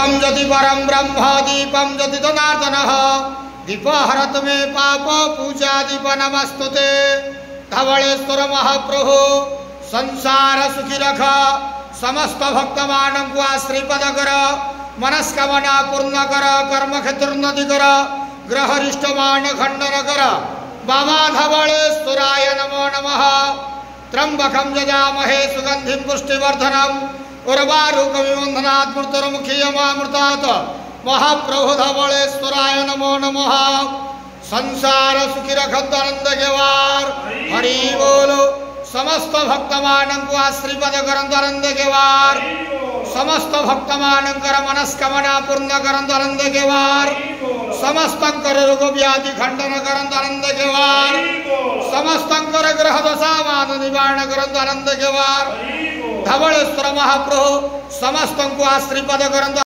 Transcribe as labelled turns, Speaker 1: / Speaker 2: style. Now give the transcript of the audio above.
Speaker 1: दीपम ज्योति परम ब्रह्म दीपम ज्योति जनार्दनः दीपहरत मे पाप पूजा दीप नमस्तुते। धवलेश्वर महाप्रभु संसार सुखी रख समस्त भक्त मानक श्रीपद कर मनस्कामना पूर्ण कर कर्म क्षेत्र उन्नति कर ग्रह रिष्ट मान खंडन कर। बाबा धवलेश्वराय नमो नमः। त्र्यंबकं यजामहे सुगंधिं पुष्टिवर्धनम् उर्वारुकविबन्धनात् मृत्युर्मुखीयमामृतात्। महाप्रभु धवलेश्वराय नमो नमः। संसार सुखी रखत आनंद केवार हरि बोलो। समस्त भक्त मानक श्रीपद करंत आनंद केवार समस्त भक्त मानकर मनस्कामना पूर्ण करंत आनंद केवार समस्तंकर रोग व्याधि खंडन करंत आनंद केवार समस्तंकर ग्रह दशा मान निवारण करंत आनंद केवार। धवलेश्वर महाप्रभु समस्तंको श्रीपद करंत